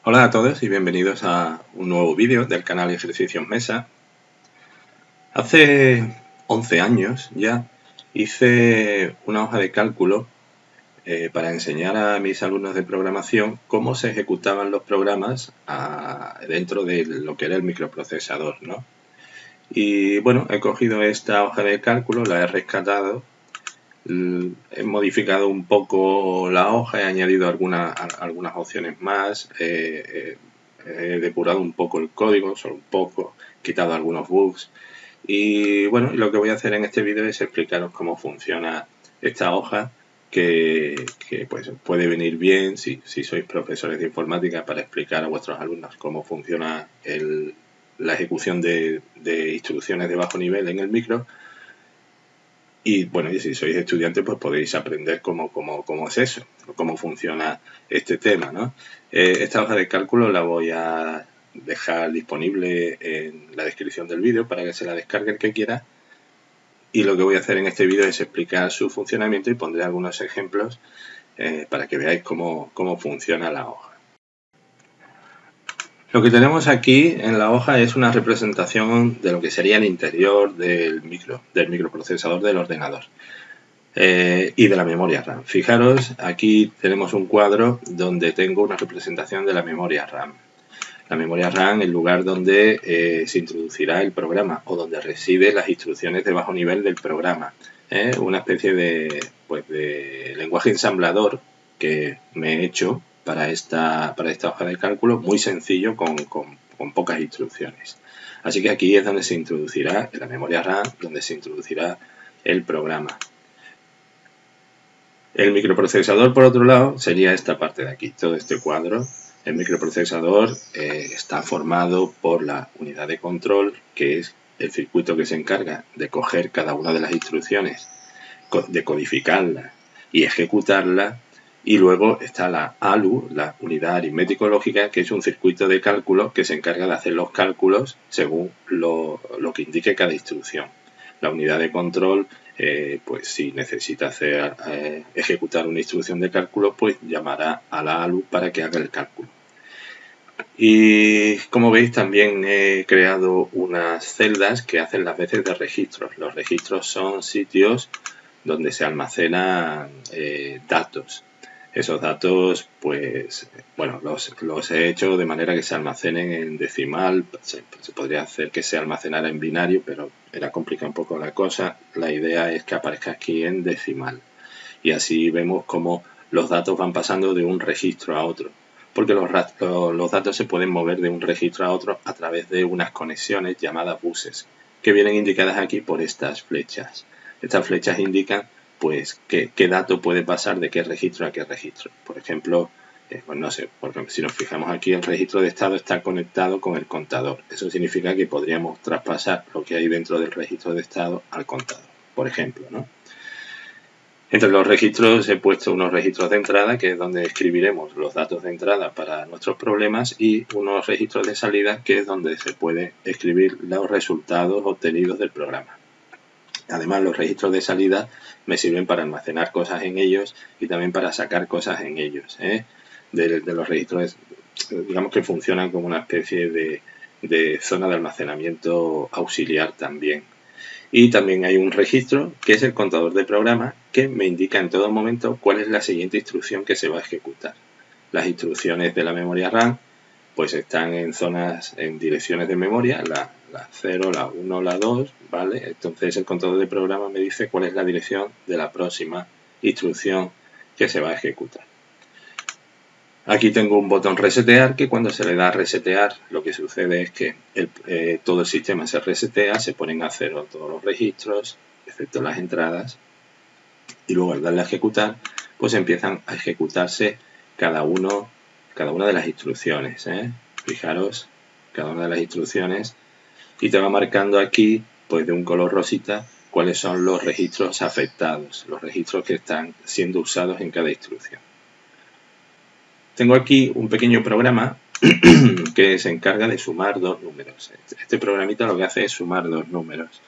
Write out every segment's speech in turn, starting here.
Hola a todos y bienvenidos a un nuevo vídeo del canal Ejercicios Mesa. Hace 11 años ya hice una hoja de cálculo para enseñar a mis alumnos de programación cómo se ejecutaban los programas dentro de lo que era el microprocesador, ¿no? Y bueno, he cogido esta hoja de cálculo, la he rescatado, he modificado un poco la hoja, he añadido algunas opciones más, he depurado un poco el código, solo un poco, quitado algunos bugs. Y bueno, lo que voy a hacer en este vídeo es explicaros cómo funciona esta hoja, que pues puede venir bien si sois profesores de informática para explicar a vuestros alumnos cómo funciona la ejecución de instrucciones de bajo nivel en el micro. Y bueno, y si sois estudiantes, pues podéis aprender cómo es eso, cómo funciona este tema, ¿no? Esta hoja de cálculo la voy a dejar disponible en la descripción del vídeo para que se la descargue el que quiera. Y lo que voy a hacer en este vídeo es explicar su funcionamiento y pondré algunos ejemplos para que veáis cómo funciona la hoja. Lo que tenemos aquí en la hoja es una representación de lo que sería el interior del microprocesador del ordenador y de la memoria RAM. Fijaros, aquí tenemos un cuadro donde tengo una representación de la memoria RAM. La memoria RAM es el lugar donde se introducirá el programa o donde residen las instrucciones de bajo nivel del programa. Una especie de lenguaje ensamblador que me he hecho para esta hoja de cálculo, muy sencillo, con pocas instrucciones. Así que aquí es donde se introducirá, en la memoria RAM, donde se introducirá el programa. El microprocesador, por otro lado, sería esta parte de aquí, todo este cuadro. El microprocesador está formado por la unidad de control, que es el circuito que se encarga de coger cada una de las instrucciones, de codificarlas y ejecutarlas. Y luego está la ALU, la unidad aritmético-lógica, que es un circuito de cálculo que se encarga de hacer los cálculos según lo que indique cada instrucción. La unidad de control, pues si necesita ejecutar una instrucción de cálculo, pues llamará a la ALU para que haga el cálculo. Y como veis, también he creado unas celdas que hacen las veces de registros. Los registros son sitios donde se almacenan datos. Esos datos, pues, bueno, los he hecho de manera que se almacenen en decimal. Se podría hacer que se almacenara en binario, pero era complicado un poco la cosa. La idea es que aparezca aquí en decimal. Y así vemos cómo los datos van pasando de un registro a otro. Porque los datos se pueden mover de un registro a otro a través de unas conexiones llamadas buses, que vienen indicadas aquí por estas flechas. Estas flechas indican pues qué dato puede pasar de qué registro a qué registro. Por ejemplo, pues no sé, si nos fijamos aquí, el registro de estado está conectado con el contador. Eso significa que podríamos traspasar lo que hay dentro del registro de estado al contador, por ejemplo, ¿no? Entre los registros he puesto unos registros de entrada, que es donde escribiremos los datos de entrada para nuestros problemas, y unos registros de salida, que es donde se puede escribir los resultados obtenidos del programa. Además, los registros de salida me sirven para almacenar cosas en ellos y también para sacar cosas en ellos. De los registros, digamos que funcionan como una especie de zona de almacenamiento auxiliar también. Y también hay un registro que es el contador de programa, que me indica en todo momento cuál es la siguiente instrucción que se va a ejecutar. Las instrucciones de la memoria RAM pues están en direcciones de memoria, la 0, la 1, la 2, ¿vale? Entonces el contador de programa me dice cuál es la dirección de la próxima instrucción que se va a ejecutar. Aquí tengo un botón resetear, que cuando se le da a resetear, lo que sucede es que todo el sistema se resetea, se ponen a cero todos los registros, excepto las entradas, y luego al darle a ejecutar, pues empiezan a ejecutarse cada una de las instrucciones. Fijaros, cada una de las instrucciones, y te va marcando aquí, pues de un color rosita, cuáles son los registros afectados, los registros que están siendo usados en cada instrucción. Tengo aquí un pequeño programa que se encarga de sumar dos números. Este programita lo que hace es sumar dos números.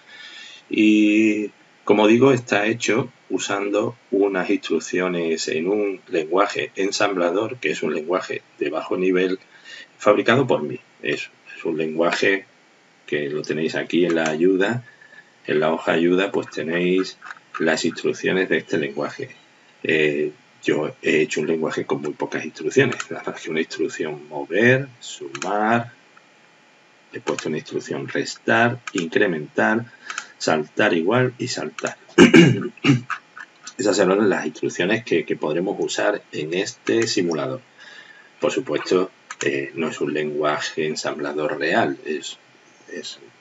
Y Como digo, está hecho usando unas instrucciones en un lenguaje ensamblador, que es un lenguaje de bajo nivel fabricado por mí. Es un lenguaje que lo tenéis aquí en la ayuda. En la hoja ayuda pues tenéis las instrucciones de este lenguaje. Yo he hecho un lenguaje con muy pocas instrucciones. Nada más que una instrucción mover, sumar, he puesto una instrucción restar, incrementar, saltar igual y saltar. Esas son las instrucciones que podremos usar en este simulador. Por supuesto, no es un lenguaje ensamblador real, es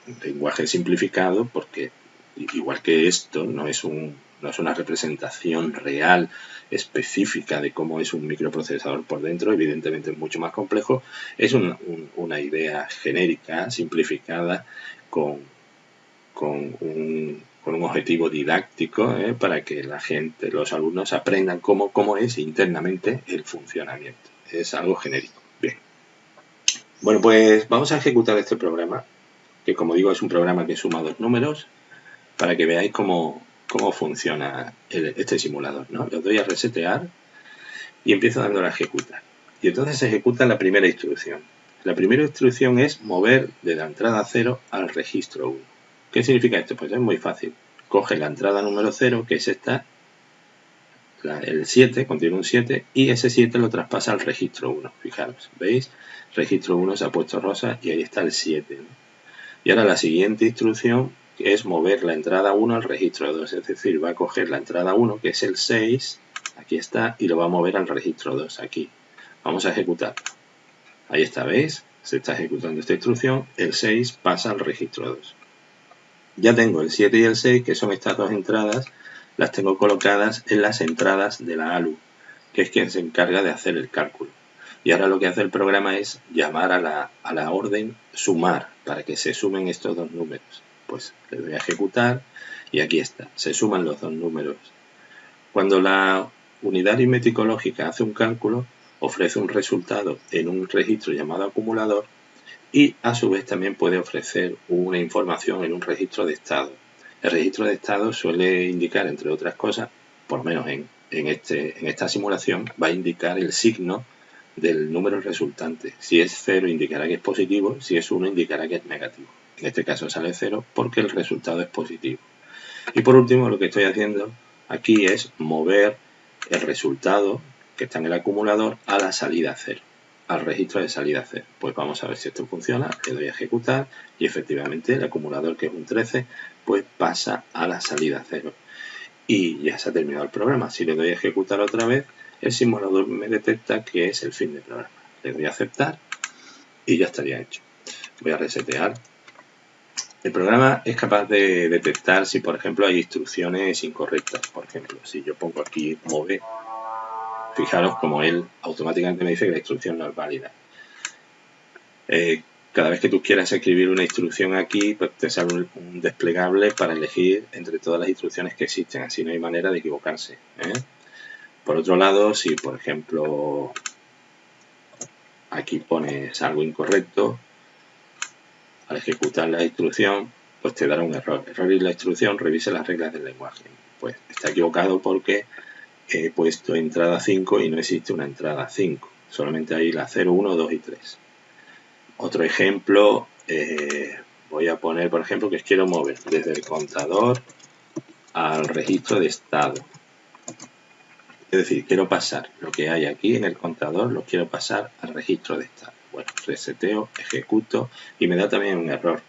un lenguaje simplificado porque, igual que esto, no es una representación real específica de cómo es un microprocesador por dentro, evidentemente es mucho más complejo, es una idea genérica, simplificada, con un objetivo didáctico, para que la gente, los alumnos aprendan cómo es internamente el funcionamiento. Es algo genérico. Bien. Bueno, pues vamos a ejecutar este programa, que como digo es un programa que suma dos números, para que veáis cómo funciona este simulador, ¿no? Le doy a resetear y empiezo dándole a ejecutar. Y entonces se ejecuta la primera instrucción. La primera instrucción es mover de la entrada 0 al registro 1. ¿Qué significa esto? Pues es muy fácil. Coge la entrada número 0, que es esta, el 7, contiene un 7, y ese 7 lo traspasa al registro 1. Fijaros, ¿veis? Registro 1 se ha puesto rosa y ahí está el 7, ¿no? Y ahora la siguiente instrucción es mover la entrada 1 al registro 2, es decir, va a coger la entrada 1, que es el 6, aquí está, y lo va a mover al registro 2, aquí. Vamos a ejecutar. Ahí está, ¿veis? Se está ejecutando esta instrucción, el 6 pasa al registro 2. Ya tengo el 7 y el 6, que son estas dos entradas, las tengo colocadas en las entradas de la ALU, que es quien se encarga de hacer el cálculo. Y ahora lo que hace el programa es llamar a la orden sumar, para que se sumen estos dos números. Pues le doy a ejecutar y aquí está, se suman los dos números. Cuando la unidad aritmético lógica hace un cálculo, ofrece un resultado en un registro llamado acumulador y a su vez también puede ofrecer una información en un registro de estado. El registro de estado suele indicar, entre otras cosas, por lo menos en esta simulación, va a indicar el signo del número resultante. Si es 0 indicará que es positivo, si es 1 indicará que es negativo. En este caso sale 0 porque el resultado es positivo. Y por último, lo que estoy haciendo aquí es mover el resultado que está en el acumulador a la salida 0, al registro de salida 0. Pues vamos a ver si esto funciona. Le doy a ejecutar y efectivamente el acumulador, que es un 13, pues pasa a la salida 0. Y ya se ha terminado el programa. Si le doy a ejecutar otra vez, el simulador me detecta que es el fin del programa. Le doy a aceptar y ya estaría hecho. Voy a resetear. El programa es capaz de detectar si, por ejemplo, hay instrucciones incorrectas. Por ejemplo, si yo pongo aquí move, fijaros como él automáticamente me dice que la instrucción no es válida. Cada vez que tú quieras escribir una instrucción aquí, pues te sale un desplegable para elegir entre todas las instrucciones que existen. Así no hay manera de equivocarse, ¿eh? Por otro lado, si por ejemplo aquí pones algo incorrecto, al ejecutar la instrucción, pues te dará un error. Error en la instrucción, revise las reglas del lenguaje. Pues está equivocado porque he puesto entrada 5 y no existe una entrada 5. Solamente hay la 0, 1, 2 y 3. Otro ejemplo, voy a poner, por ejemplo, que quiero mover desde el contador al registro de estado. Es decir, quiero pasar lo que hay aquí en el contador, lo quiero pasar al registro de estado. Bueno, reseteo, ejecuto y me da también un error.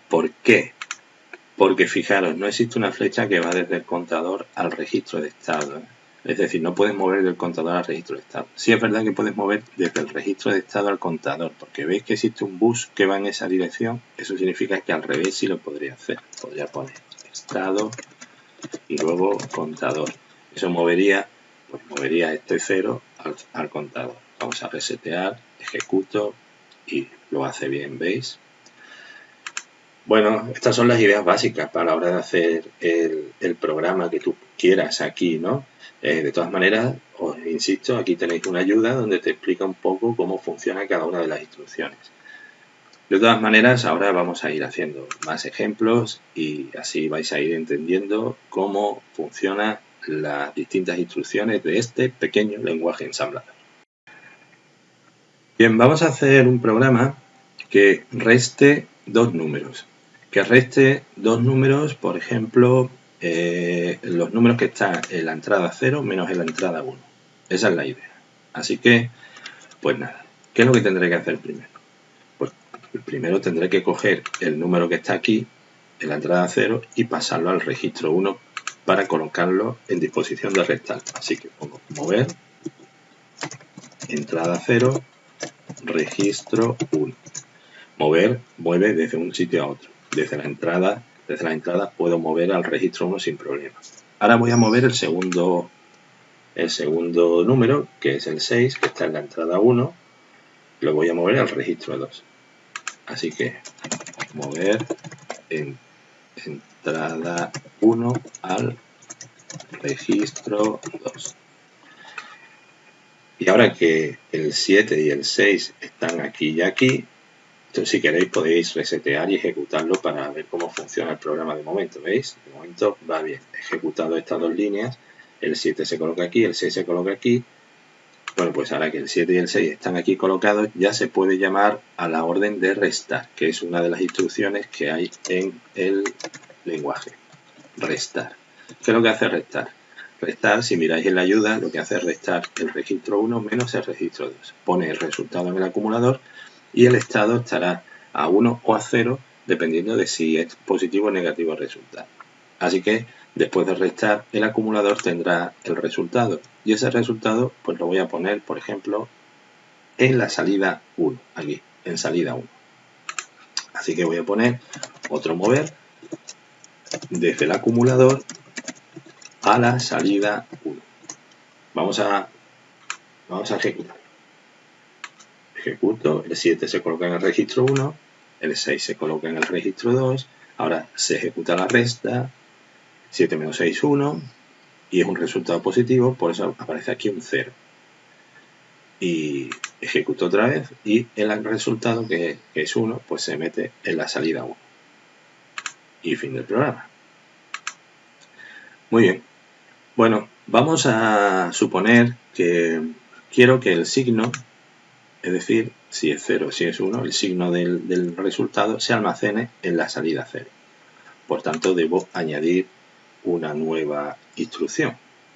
¿Por qué? Porque fijaros, no existe una flecha que va desde el contador al registro de estado. Es decir, no puedes mover del contador al registro de estado. Sí es verdad que puedes mover desde el registro de estado al contador, porque veis que existe un bus que va en esa dirección. Eso significa que al revés sí lo podría hacer. Podría poner estado y luego contador. Eso movería este 0 al contador. Vamos a resetear, ejecuto y lo hace bien, ¿veis? Bueno, estas son las ideas básicas para la hora de hacer el programa que tú quieras aquí, ¿no? De todas maneras, os insisto, aquí tenéis una ayuda donde te explica un poco cómo funciona cada una de las instrucciones. De todas maneras, ahora vamos a ir haciendo más ejemplos y así vais a ir entendiendo cómo funcionan las distintas instrucciones de este pequeño lenguaje ensamblador. Bien, vamos a hacer un programa que reste dos números. Que reste dos números, por ejemplo, los números que están en la entrada 0 menos en la entrada 1. Esa es la idea. Así que, pues nada, ¿qué es lo que tendré que hacer primero? Pues primero tendré que coger el número que está aquí, en la entrada 0, y pasarlo al registro 1 para colocarlo en disposición de restar. Así que pongo mover, entrada 0, registro 1. Mover mueve desde un sitio a otro. Desde la entrada puedo mover al registro 1 sin problema. Ahora voy a mover el segundo número, que es el 6, que está en la entrada 1. Lo voy a mover al registro 2. Así que mover entrada 1 al registro 2. Y ahora que el 7 y el 6 están aquí y aquí, entonces, si queréis podéis resetear y ejecutarlo para ver cómo funciona el programa de momento. ¿Veis? De momento va bien. He ejecutado estas dos líneas. El 7 se coloca aquí, el 6 se coloca aquí. Bueno, pues ahora que el 7 y el 6 están aquí colocados, ya se puede llamar a la orden de restar, que es una de las instrucciones que hay en el lenguaje. Restar. ¿Qué es lo que hace restar? Restar, si miráis en la ayuda, lo que hace es restar el registro 1 menos el registro 2. Pone el resultado en el acumulador y el estado estará a 1 o a 0 dependiendo de si es positivo o negativo el resultado. Así que después de restar el acumulador tendrá el resultado y ese resultado pues lo voy a poner, por ejemplo, en la salida 1, aquí, en salida 1. Así que voy a poner otro mover desde el acumulador a la salida 1. Vamos a ejecutar. Ejecuto, el 7 se coloca en el registro 1, el 6 se coloca en el registro 2, ahora se ejecuta la resta, 7 menos 6, 1, y es un resultado positivo, por eso aparece aquí un 0. Y ejecuto otra vez y el resultado, que es 1, pues se mete en la salida 1. Y fin del programa. Muy bien. Bueno, vamos a suponer que quiero que el signo, es decir, si es 0 o si es 1, el signo del resultado se almacene en la salida 0. Por tanto, debo añadir una nueva instrucción.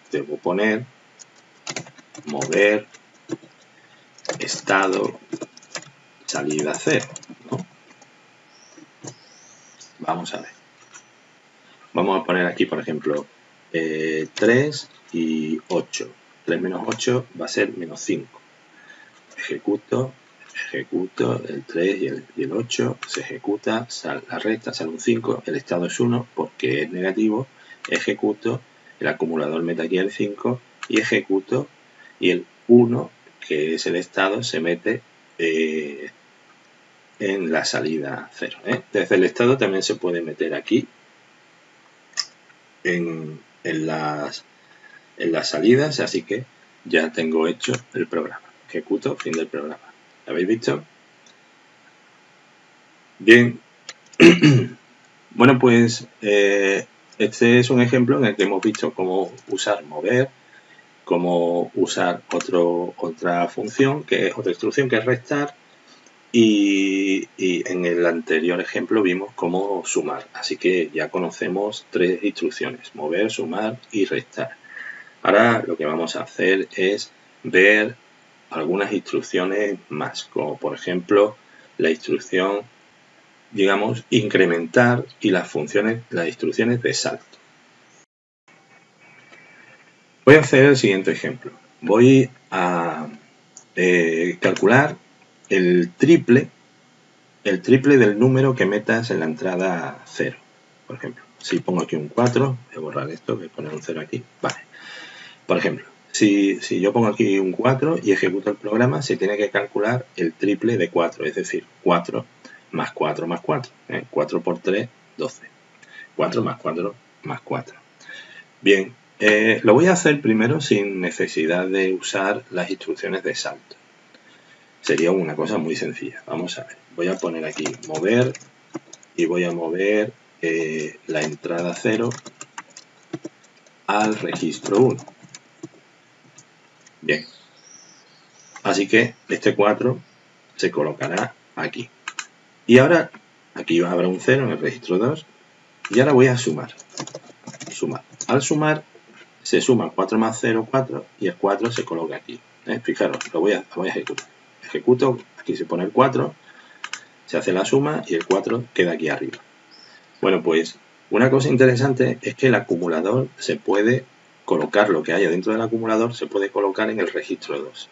Debo poner mover estado salida 0, ¿no? Vamos a ver. Vamos a poner aquí, por ejemplo, 3 y 8. 3 menos 8 va a ser menos 5. Ejecuto el 3 y el 8, se ejecuta, la resta sale un 5, el estado es 1 porque es negativo, ejecuto, el acumulador mete aquí el 5 y ejecuto, y el 1, que es el estado, se mete en la salida 0. Desde el estado también se puede meter aquí en las salidas, así que ya tengo hecho el programa. Ejecuto, fin del programa. ¿Lo habéis visto? Bien. Bueno, pues este es un ejemplo en el que hemos visto cómo usar mover, cómo usar otra función, que es otra instrucción, que es restar, y en el anterior ejemplo vimos cómo sumar. Así que ya conocemos tres instrucciones: mover, sumar y restar. Ahora lo que vamos a hacer es ver algunas instrucciones más, como por ejemplo la instrucción, digamos, incrementar, y las instrucciones de salto. Voy a hacer el siguiente ejemplo. Voy a calcular el triple del número que metas en la entrada 0. Por ejemplo, si pongo aquí un 4, voy a borrar esto, voy a poner un 0 aquí. Vale. Por ejemplo, si yo pongo aquí un 4 y ejecuto el programa, se tiene que calcular el triple de 4, es decir, 4 más 4 más 4. 4 por 3, 12. 4 más 4 más 4. Bien, lo voy a hacer primero sin necesidad de usar las instrucciones de salto. sería una cosa muy sencilla. Vamos a ver, voy a poner aquí mover y voy a mover la entrada 0 al registro 1. Bien, así que este 4 se colocará aquí. Y ahora aquí habrá un 0 en el registro 2 y ahora voy a sumar. Al sumar se suma 4 más 0, 4 y el 4 se coloca aquí. Fijaros, lo voy a ejecutar. Ejecuto, aquí se pone el 4, se hace la suma y el 4 queda aquí arriba. Bueno, pues una cosa interesante es que el acumulador se puede colocar, lo que haya dentro del acumulador se puede colocar en el registro 2.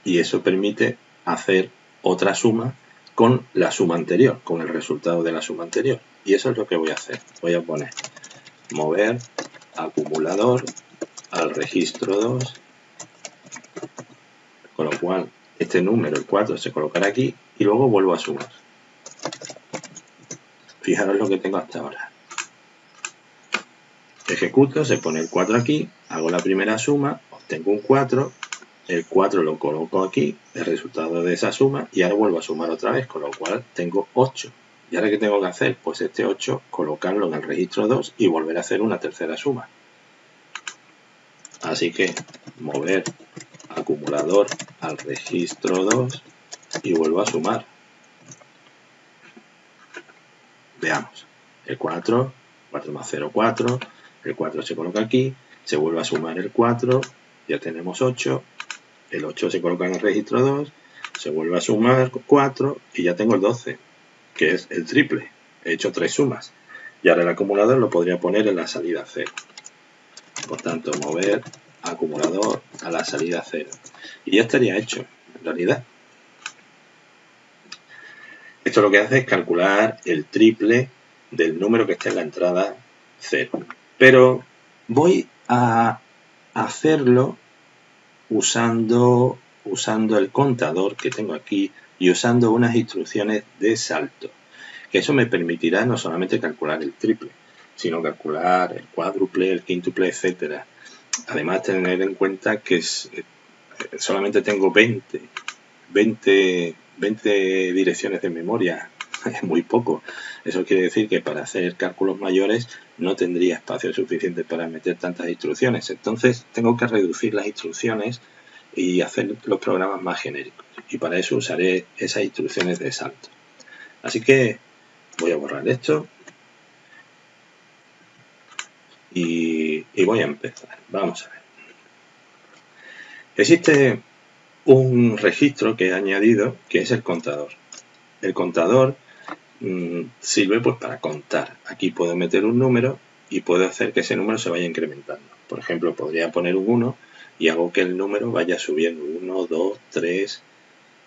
Y eso permite hacer otra suma con la suma anterior, con el resultado de la suma anterior. Y eso es lo que voy a hacer. Voy a poner mover acumulador al registro 2, con lo cual este número, el 4, se colocará aquí y luego vuelvo a sumar. Fijaros lo que tengo hasta ahora. Ejecuto, se pone el 4 aquí, hago la primera suma, obtengo un 4, el 4 lo coloco aquí, el resultado de esa suma, y ahora vuelvo a sumar otra vez, con lo cual tengo 8. ¿Y ahora qué tengo que hacer? Pues este 8 colocarlo en el registro 2 y volver a hacer una tercera suma. Así que mover acumulador al registro 2 y vuelvo a sumar. Veamos. El 4, 4 más 0, 4. El 4 se coloca aquí, se vuelve a sumar el 4, ya tenemos 8. El 8 se coloca en el registro 2, se vuelve a sumar 4 y ya tengo el 12, que es el triple. He hecho 3 sumas. Y ahora el acumulador lo podría poner en la salida 0. Por tanto, mover acumulador a la salida 0. Y ya estaría hecho, en realidad. Esto lo que hace es calcular el triple del número que está en la entrada 0. Pero voy a hacerlo usando el contador que tengo aquí y usando unas instrucciones de salto. Que eso me permitirá no solamente calcular el triple, sino calcular el cuádruple, el quíntuple, etc. Además, tener en cuenta que solamente tengo 20 direcciones de memoria, es muy poco. Eso quiere decir que para hacer cálculos mayores no tendría espacio suficiente para meter tantas instrucciones. Entonces tengo que reducir las instrucciones y hacer los programas más genéricos. Y para eso usaré esas instrucciones de salto. Así que voy a borrar esto y voy a empezar. Vamos a ver. Existe un registro que he añadido que es el contador. El contador sirve pues para contar. Aquí puedo meter un número y puedo hacer que ese número se vaya incrementando. Por ejemplo, podría poner un 1 y hago que el número vaya subiendo 1, 2, 3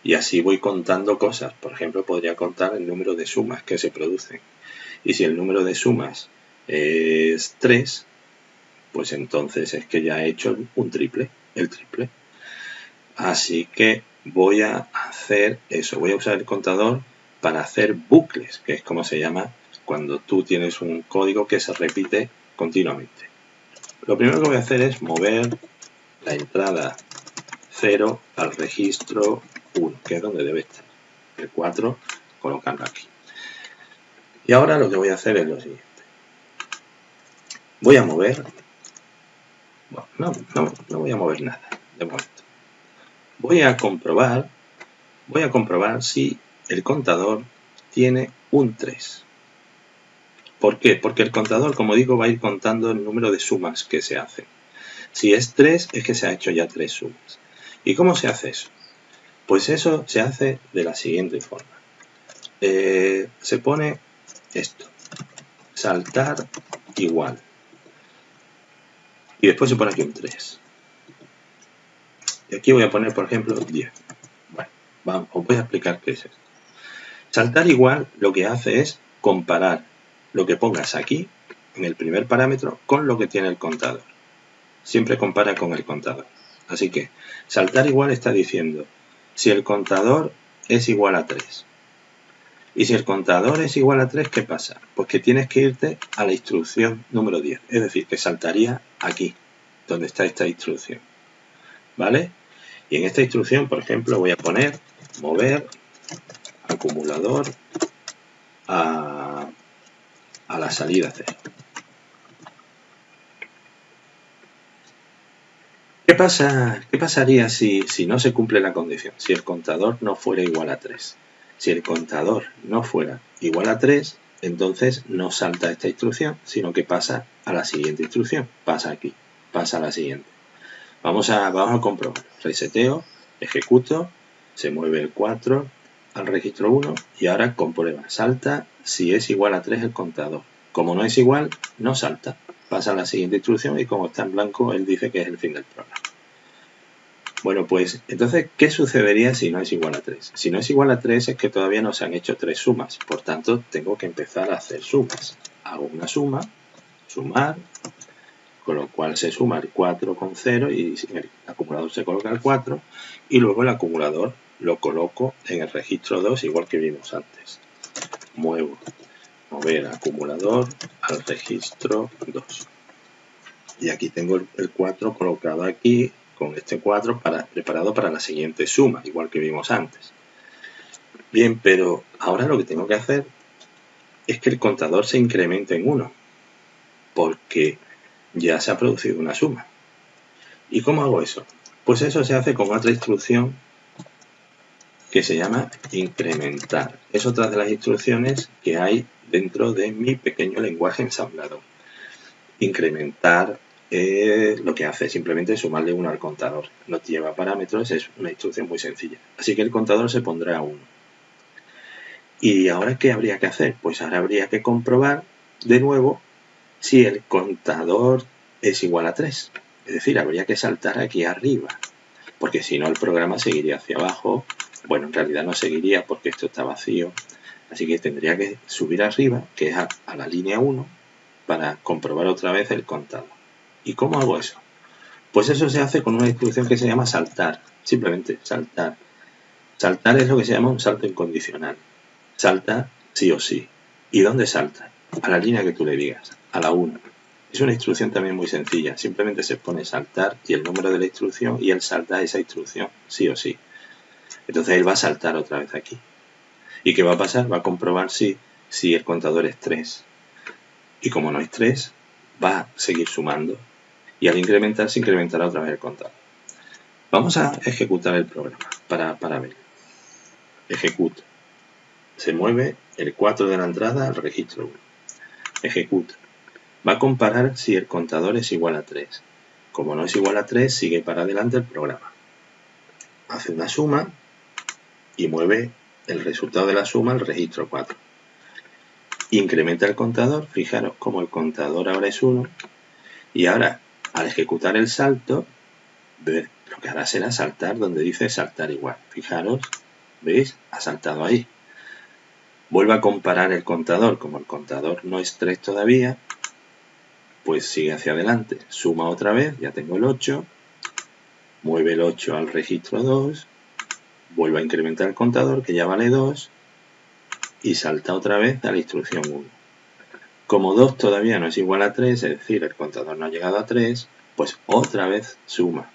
y así voy contando cosas. Por ejemplo, podría contar el número de sumas que se producen. Y si el número de sumas es 3, pues entonces es que ya he hecho un triple, el triple. Así que voy a hacer eso, voy a usar el contador para hacer bucles, que es como se llama cuando tú tienes un código que se repite continuamente. Lo primero que voy a hacer es mover la entrada 0 al registro 1, que es donde debe estar. El 4, colocarlo aquí. Y ahora lo que voy a hacer es lo siguiente. Voy a mover... Bueno, no voy a mover nada, de momento. Voy a comprobar si el contador tiene un 3. ¿Por qué? Porque el contador, como digo, va a ir contando el número de sumas que se hacen. Si es 3, es que se ha hecho ya 3 sumas. ¿Y cómo se hace eso? Pues eso se hace de la siguiente forma. Se pone esto, saltar igual. Y después se pone aquí un 3. Y aquí voy a poner, por ejemplo, 10. Bueno, os voy a explicar qué es esto. Saltar igual lo que hace es comparar lo que pongas aquí, en el primer parámetro, con lo que tiene el contador. Siempre compara con el contador. Así que saltar igual está diciendo si el contador es igual a 3. Y si el contador es igual a 3, ¿qué pasa? Pues que tienes que irte a la instrucción número 10. Es decir, que saltaría aquí, donde está esta instrucción. ¿Vale? Y en esta instrucción, por ejemplo, voy a poner mover acumulador a la salida 0. ¿Qué pasaría si no se cumple la condición? Si el contador no fuera igual a 3. Si el contador no fuera igual a 3, entonces no salta esta instrucción, sino que pasa a la siguiente instrucción. Pasa aquí, pasa a la siguiente. Vamos a comprobar. Reseteo, ejecuto, se mueve el 4 al registro 1 y ahora comprueba. Salta si es igual a 3 el contador. Como no es igual, no salta. Pasa a la siguiente instrucción y como está en blanco, él dice que es el fin del programa. Bueno, pues entonces, ¿qué sucedería si no es igual a 3? Si no es igual a 3 es que todavía no se han hecho 3 sumas. Por tanto, tengo que empezar a hacer sumas. Hago una suma, sumar, con lo cual se suma el 4 con 0 y el acumulador se coloca el 4 y luego el acumulador lo coloco en el registro 2 igual que vimos antes. Mover acumulador al registro 2. Y aquí tengo el 4 colocado aquí con este 4 preparado para la siguiente suma, igual que vimos antes. Bien, pero ahora lo que tengo que hacer es que el contador se incremente en 1, porque ya se ha producido una suma. ¿Y cómo hago eso? Pues eso se hace con otra instrucción que se llama incrementar. Es otra de las instrucciones que hay dentro de mi pequeño lenguaje ensamblador. Incrementar lo que hace es simplemente sumarle 1 al contador. No lleva parámetros, es una instrucción muy sencilla. Así que el contador se pondrá a 1. ¿Y ahora qué habría que hacer? Pues ahora habría que comprobar de nuevo si el contador es igual a 3. Es decir, habría que saltar aquí arriba, porque si no el programa seguiría hacia abajo. Bueno, en realidad no seguiría porque esto está vacío. Así que tendría que subir arriba, que es a la línea 1, para comprobar otra vez el contador. ¿Y cómo hago eso? Pues eso se hace con una instrucción que se llama saltar. Simplemente saltar. Saltar es lo que se llama un salto incondicional. Salta sí o sí. ¿Y dónde salta? A la línea que tú le digas, a la 1. Es una instrucción también muy sencilla. Simplemente se pone saltar y el número de la instrucción y él salta esa instrucción, sí o sí. Entonces él va a saltar otra vez aquí. ¿Y qué va a pasar? Va a comprobar si el contador es 3. Y como no es 3, va a seguir sumando. Y al incrementar, se incrementará otra vez el contador. Vamos a ejecutar el programa para ver. Ejecuto. Se mueve el 4 de la entrada al registro 1. Ejecuta. Va a comparar si el contador es igual a 3. Como no es igual a 3, sigue para adelante el programa. Hace una suma y mueve el resultado de la suma al registro 4. Incrementa el contador. Fijaros como el contador ahora es 1. Y ahora, al ejecutar el salto, lo que hará será saltar donde dice saltar igual. Fijaros, ¿veis? Ha saltado ahí. Vuelve a comparar el contador. Como el contador no es 3 todavía, pues sigue hacia adelante. Suma otra vez, ya tengo el 8. Mueve el 8 al registro 2. Vuelve a incrementar el contador, que ya vale 2. Y salta otra vez a la instrucción 1. Como 2 todavía no es igual a 3, es decir, el contador no ha llegado a 3, pues otra vez suma.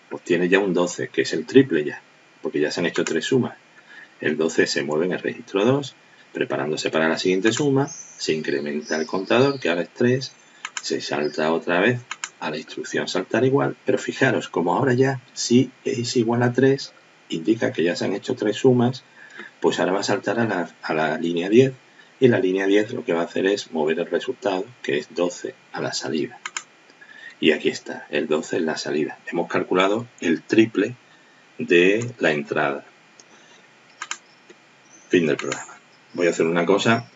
Obtiene ya un 12, que es el triple ya, porque ya se han hecho 3 sumas. El 12 se mueve en el registro 2, preparándose para la siguiente suma, se incrementa el contador, que ahora es 3, se salta otra vez a la instrucción saltar igual, pero fijaros, como ahora ya sí es igual a 3, indica que ya se han hecho 3 sumas, pues ahora va a saltar a la línea 10, y la línea 10 lo que va a hacer es mover el resultado, que es 12, a la salida. Y aquí está, el 12 en la salida. Hemos calculado el triple de la entrada. Fin del programa. Voy a hacer una cosa.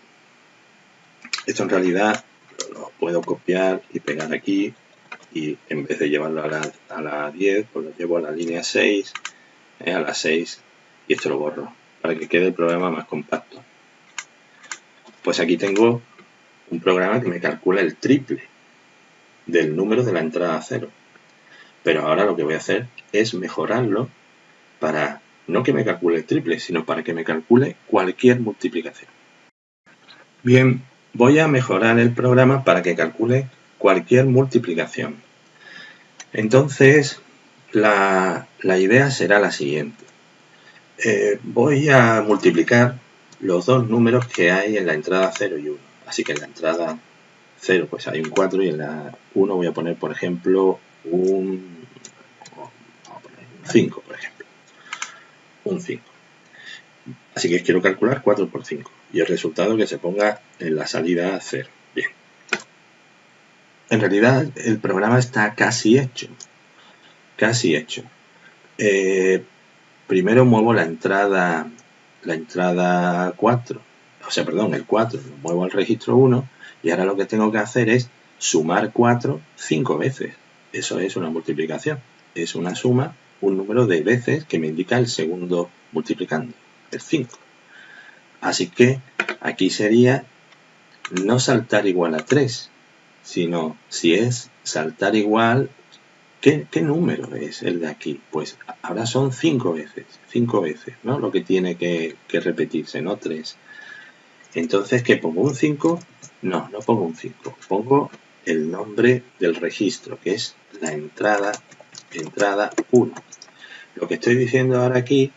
Esto en realidad lo puedo copiar y pegar aquí. Y en vez de llevarlo a la 10, pues lo llevo a la línea 6, a la 6. Y esto lo borro para que quede el programa más compacto. Pues aquí tengo un programa que me calcula el triple del número de la entrada 0. Pero ahora lo que voy a hacer es mejorarlo para no que me calcule el triple, sino para que me calcule cualquier multiplicación. Bien, voy a mejorar el programa para que calcule cualquier multiplicación. Entonces, La idea será la siguiente. Voy a multiplicar los dos números que hay en la entrada 0 y 1. Así que en la entrada 0 pues hay un 4 y en la 1 voy a poner, por ejemplo, un 5, por ejemplo. Un 5. Así que quiero calcular 4 por 5 y el resultado que se ponga en la salida 0. Bien. En realidad el programa está casi hecho. Casi hecho. Primero muevo la entrada 4. O sea, perdón, el 4. Lo muevo al registro 1 y ahora lo que tengo que hacer es sumar 4 5 veces. Eso es una multiplicación. Es una suma, un número de veces que me indica el segundo multiplicando, el 5. Así que aquí sería no saltar igual a 3, sino si es saltar igual, ¿qué número es el de aquí? Pues ahora son 5 veces, ¿no? Lo que tiene que repetirse, no 3. Entonces, ¿qué pongo? ¿Un 5? No, no pongo un 5. Pongo el nombre del registro, que es la entrada 1. Lo que estoy diciendo ahora aquí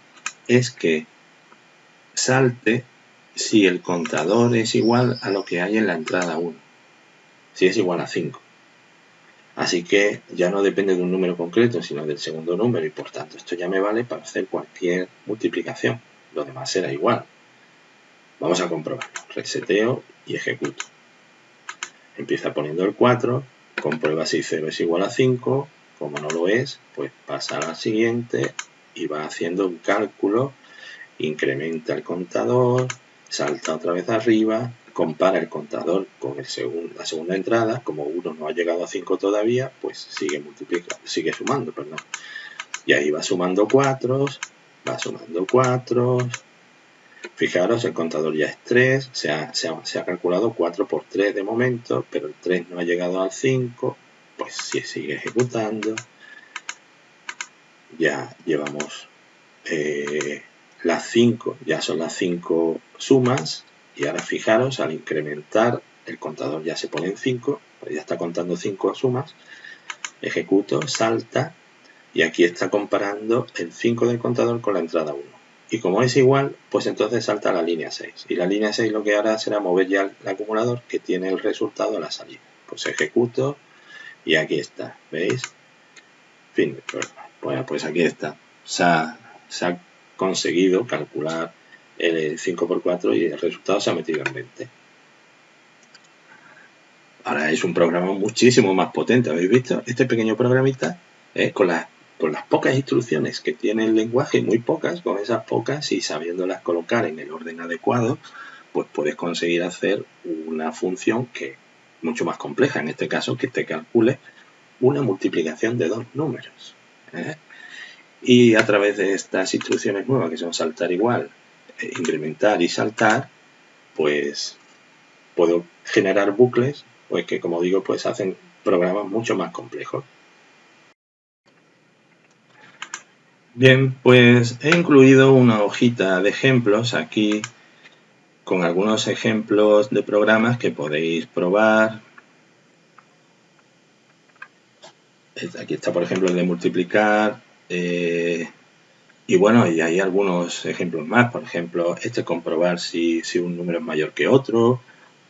es que salte si el contador es igual a lo que hay en la entrada 1. Si es igual a 5. Así que ya no depende de un número concreto, sino del segundo número y por tanto esto ya me vale para hacer cualquier multiplicación. Lo demás será igual. Vamos a comprobarlo. Reseteo y ejecuto. Empieza poniendo el 4, comprueba si 0 es igual a 5. Como no lo es, pues pasa a la siguiente y va haciendo un cálculo, incrementa el contador, salta otra vez arriba, compara el contador con la segunda entrada. Como 1 no ha llegado a 5 todavía, pues sigue sumando, perdón. Y ahí va sumando 4, va sumando 4. Fijaros, el contador ya es 3, se ha calculado 4 por 3 de momento, pero el 3 no ha llegado al 5, pues si sigue ejecutando. Ya llevamos las 5, ya son las 5 sumas, y ahora fijaros, al incrementar el contador ya se pone en 5, pues ya está contando 5 sumas, ejecuto, salta, y aquí está comparando el 5 del contador con la entrada 1. Y como es igual, pues entonces salta a la línea 6. Y la línea 6 lo que hará será mover ya el acumulador que tiene el resultado a la salida. Pues ejecuto y aquí está, ¿veis? Fin del programa. Bueno, pues aquí está. Se ha conseguido calcular el 5 por 4 y el resultado se ha metido en 20. Ahora es un programa muchísimo más potente. ¿Habéis visto? Este pequeño programita con las pocas instrucciones que tiene el lenguaje, muy pocas, con esas pocas y sabiéndolas colocar en el orden adecuado, pues puedes conseguir hacer una función que mucho más compleja, en este caso que te calcule una multiplicación de dos números. Y a través de estas instrucciones nuevas, que son saltar igual, incrementar y saltar, pues puedo generar bucles, pues que como digo, pues hacen programas mucho más complejos. Bien, pues he incluido una hojita de ejemplos aquí con algunos ejemplos de programas que podéis probar. Aquí está, por ejemplo, el de multiplicar. Y bueno, y hay algunos ejemplos más. Por ejemplo, comprobar si un número es mayor que otro,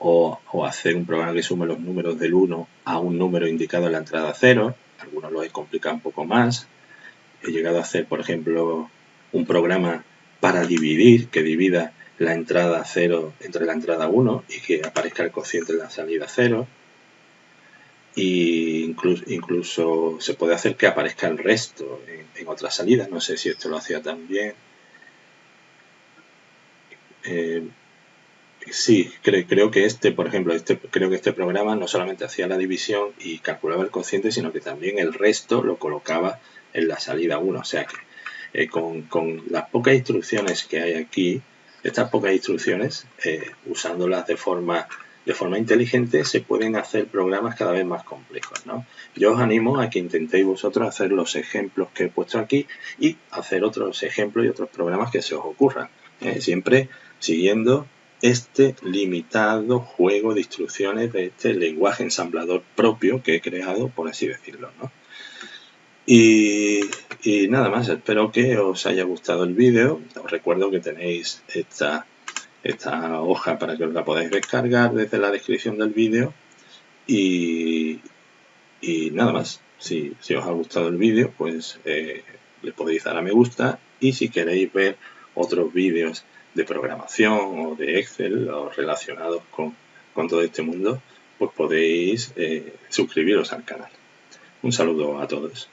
o hacer un programa que sume los números del 1 a un número indicado en la entrada 0. Algunos lo he complicado un poco más. He llegado a hacer, por ejemplo, un programa para dividir, que divida la entrada 0 entre la entrada 1 y que aparezca el cociente en la salida 0. Y incluso se puede hacer que aparezca el resto en otras salidas. No sé si esto lo hacía también. Sí, creo que por ejemplo, creo que este programa no solamente hacía la división y calculaba el cociente, sino que también el resto lo colocaba en la salida 1. O sea que con las pocas instrucciones que hay aquí, estas pocas instrucciones, usándolas de forma inteligente, se pueden hacer programas cada vez más complejos, ¿no? Yo os animo a que intentéis vosotros hacer los ejemplos que he puesto aquí y hacer otros ejemplos y otros programas que se os ocurran, siempre siguiendo este limitado juego de instrucciones de este lenguaje ensamblador propio que he creado, por así decirlo, ¿no? Y, y nada más, espero que os haya gustado el vídeo. Os recuerdo que tenéis esta hoja para que os la podáis descargar desde la descripción del vídeo. Y nada más, si os ha gustado el vídeo, pues le podéis dar a me gusta, y si queréis ver otros vídeos de programación o de Excel o relacionados con todo este mundo, pues podéis suscribiros al canal. Un saludo a todos.